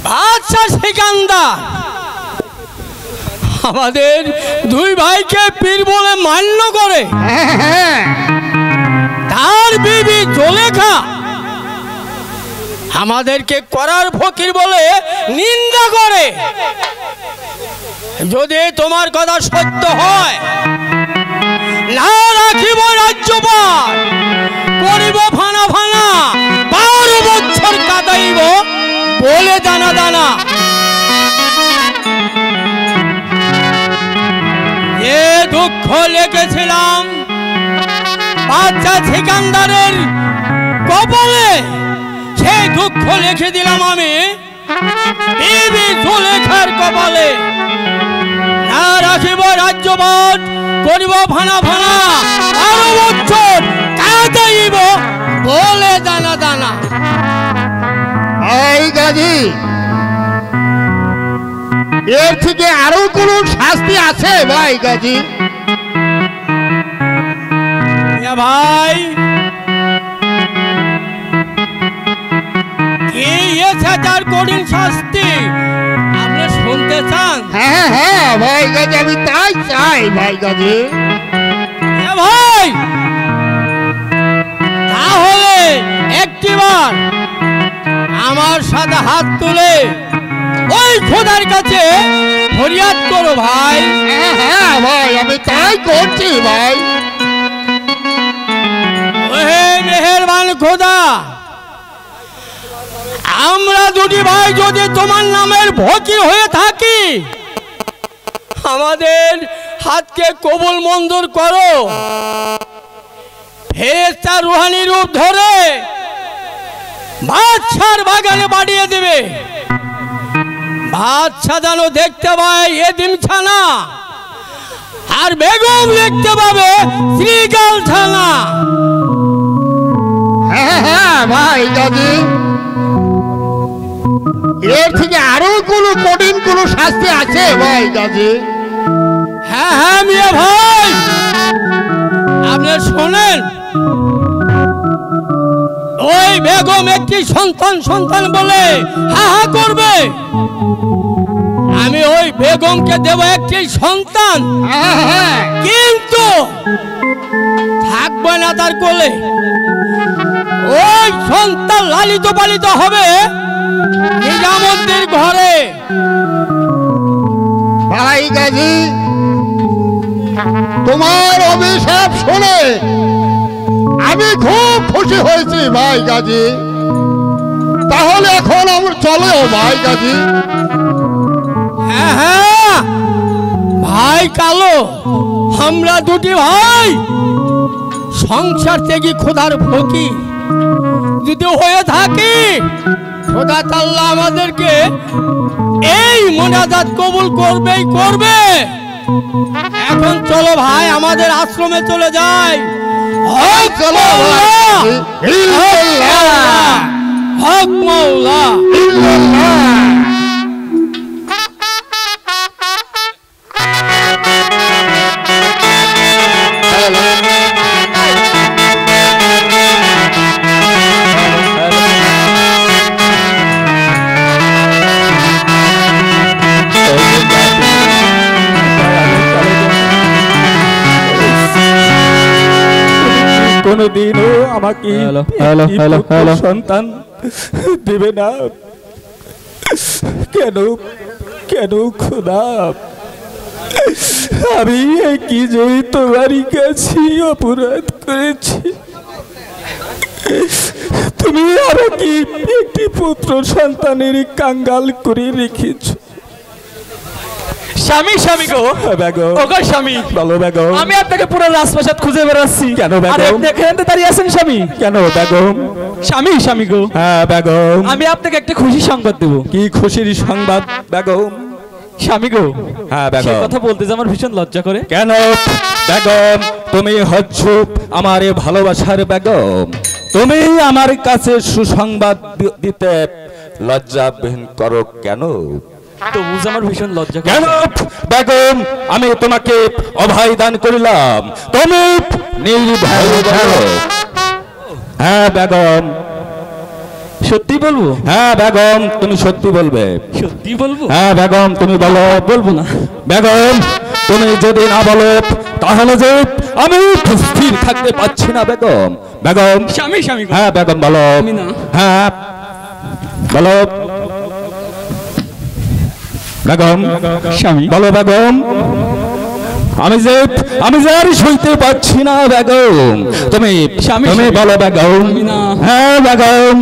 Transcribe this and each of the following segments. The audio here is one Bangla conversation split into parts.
বাদশা সিকান্দার আমাদের দুই ভাইকে পীর বলে মান্য করে, তার বিবি জুলেখা আমাদেরকে করার ফকির বলে নিন্দা করে। যদি তোমার কথা সত্য হয়, না রাখিব রাজ্যপাল, করিব ফানা ফানা, 12 বছর কাটাইব বলে দানা দানা। এ দুঃখ লিখেছিলাম বাদশা সিকান্দারের কপালে, সেই দুঃখ লিখে দিলাম আমি বিবি জুলেখার কপালে। না রাখিব রাজ্যপাল, করিব ফানা ফানা, 12 বছর কাটাইব বলে দানা দানা। এই গাজী, এর থেকে আরো কোন শাস্তি আছে ভাই গাজী? ভাই কি তার কঠিন শাস্তি আপনি শুনতে চান? হ্যাঁ হ্যাঁ ভাই গাজী, আমি তাই চাই ভাই গাজী। ভাই তাহলে একটিবার আমার সাথে হাত তুলে ওই খোদার কাছে ফরিয়াদ করো ভাই। হ্যাঁ হ্যাঁ ভাই, আমি তাই করছি ভাই। ওহে মেহেরবান খোদা, আমরা দুটি ভাই যদি তোমার নামের ফকির হয়ে থাকি, আমাদের হাতকে কবুল মঞ্জুর করো। ফেরেশতা রুহানি রূপ ধরে বাদশার বাগানে বাড়িয়ে দেবে। বাদশা যেন দেখতে পায় এদিন ছানা, আর বেগম দেখতে পাবে শ্রীকাল ছানা। হ্যাঁ হ্যাঁ ভাই গাজী, এর থেকে আরো কোন কঠিন কোন শাস্তি আছে ভাই গাজী? হ্যাঁ হ্যাঁ মিয়া ভাই, আপনি শোনেন। ওই বেগম একটি সন্তান সন্তান বলে হা হা করবে, আমি ওই বেগমকে দেব একটি সন্তান, কিন্তু থাকবে না তার কোলে। ওই সন্তান লালিত পালিত হবে নিজামুদ্দির ঘরে। ভাই গাজী, তোমার অভিশাপ শুনে আমি খুব খুশি হয়েছি ভাই গাজী। তাহলে এখন আমরা চলো ভাই গাজী। হ্যাঁ হ্যাঁ ভাই কালো, আমরা দুটি ভাই সংসার থেকে খোদার ফকির যদি হয়ে থাকি, খোদা তাআলা আমাদেরকে এই মোনাজাত কবুল করবেই করবে। এখন চলো ভাই, আমাদের আশ্রমে চলে যাই। হক মৌলা। কোনদিনও আমাকে সন্তান দেবে না কেন? কেন খোদা, আমি কি জয় তোমারই কাছে অপরাধ করেছি? তুমি আমাকে একটি পুত্র সন্তানের কাঙ্গাল করে রেখেছ। স্বামী স্বামী গো বেগম, ওগো স্বামী, বলো বেগম। আমি আপনাকে পুরো রাজপ্রাসাদ খুঁজে বেড়াচ্ছি। কেন বেগম? আরে আপনি এখানে দাঁড়িয়ে আছেন স্বামী? কেন বেগম? স্বামী স্বামী গো, হ্যাঁ বেগম, আমি আপনাকে একটা খুশি সংবাদ দেব। কি খুশির সংবাদ বেগম? স্বামী গো, হ্যাঁ বেগম। সেই কথা বলতে যে আমার ভীষণ লজ্জা করে। কেন বেগম? তুমি হচ্ছ আমার ভালোবাসার বেগম, তুমি আমার কাছে সুসংবাদ দিতে লজ্জাবিহীন করো কেন? তো বুঝ আমার ভীষণ লজ্জা কেন বেগম? আমি তোমাকে অভয় দান করিলাম, তুমি নির্ভয়। হ্যাঁ বেগম, সত্যি বলবো? হ্যাঁ বেগম, তুমি সত্যি বলবে। সত্যি বলবো? হ্যাঁ বেগম, তুমি বলো। বলবো না। বেগম, তুমি যদি না বলো তাহলে যে আমি স্থির থাকতে পারছি না বেগম। বেগম। স্বামী স্বামী গো। হ্যাঁ বেগম বলো। আমি না। হ্যাঁ বলো বেগম। স্বামী। বলো বেগম। আমি যে আর সইতে পারছি না বেগম। তুমি স্বামী, তুমি স্বামী। বলো বেগম। আমি না। হ্যাঁ বেগম।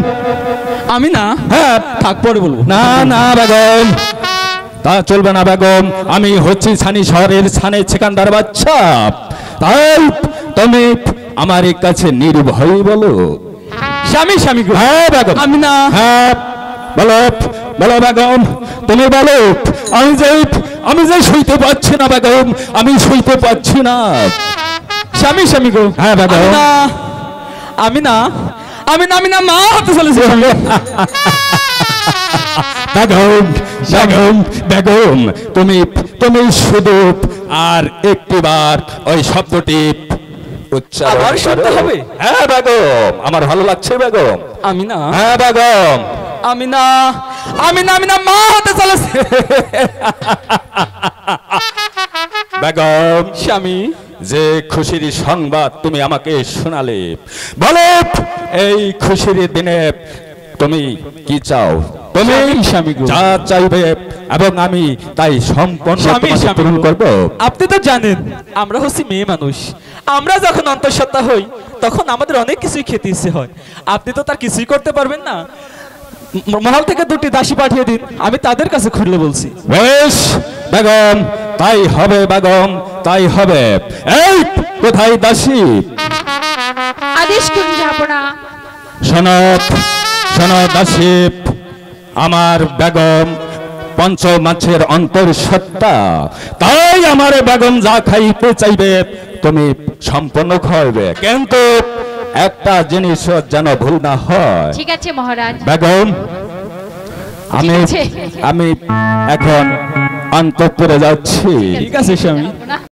আমি না। হ্যাঁ থাক পরে বলবো। না না বেগম, তা চলবে না বেগম। আমি হচ্ছি ছানি শহরের ছানে সেকান্দার বাচ্চা, তাই তুমি আমার কাছে নির্ভয় বলো। স্বামী স্বামী গো। হ্যাঁ বেগম। আমি না। হ্যাঁ বলো বলো বেগম, তুমি বলো। আমি যে সইতে পারছি না বেগম, আমি সইতে পারছি না। স্বামী স্বামী গো। হ্যাঁ বেগম। আমি না। আমি না। আমি না। আমি না, মা হতে চলেছে। বেগম বেগম বেগম, তুমি শুধু আর একটিবার ওই শব্দটি উচ্চারণ আবার শুনতে করো। হবে? হ্যাঁ বেগম, আমার ভালো লাগছে বেগম। আমি না। হ্যাঁ বেগম। আমি না। আমি না। আমি না, মা হতে চলেছে। বেগম, স্বামী। যে খুশির সংবাদ তুমি আমাকে শোনালে, বলো এই খুশির দিনে তুমি কি চাও? তুমি স্বামী গো। যা চাইবে এবং আমি তাই সম্পূর্ণ স্বামী, তোমাকে স্বামী পূরণ গো। করব। আপনি তো জানেন আমরা হচ্ছি মেয়ে মানুষ। আমরা যখন অন্তঃসত্ত্বা হই তখন আমাদের অনেক কিছুই খেতে ইচ্ছে হয়। আপনি তো তার কিছুই করতে পারবেন না। মহল থেকে দুটি দাসী পাঠিয়ে দিন, আমি তাদের কাছে খুললে বলছি। বেশ বেগম, তাই হবে বেগম, তাই হবে। এই কোথায় দাসী? আদেশ করুন যাবনা। শোনো দাসী, আমার বেগম পঞ্চ মাছের অন্তঃসত্ত্বা, তাই আমার বেগম যা খাইতে চাইবে তুমি সম্পন্ন খাওয়াবে, কিন্তু একটা জিনিস যেন ভুল না হয়। ঠিক আছে মহারাজ। বেগম, আমি ঠিক আছে। আমি এখন অন্তঃপুরে যাচ্ছি। ঠিক আছে স্বামী। যাবনা।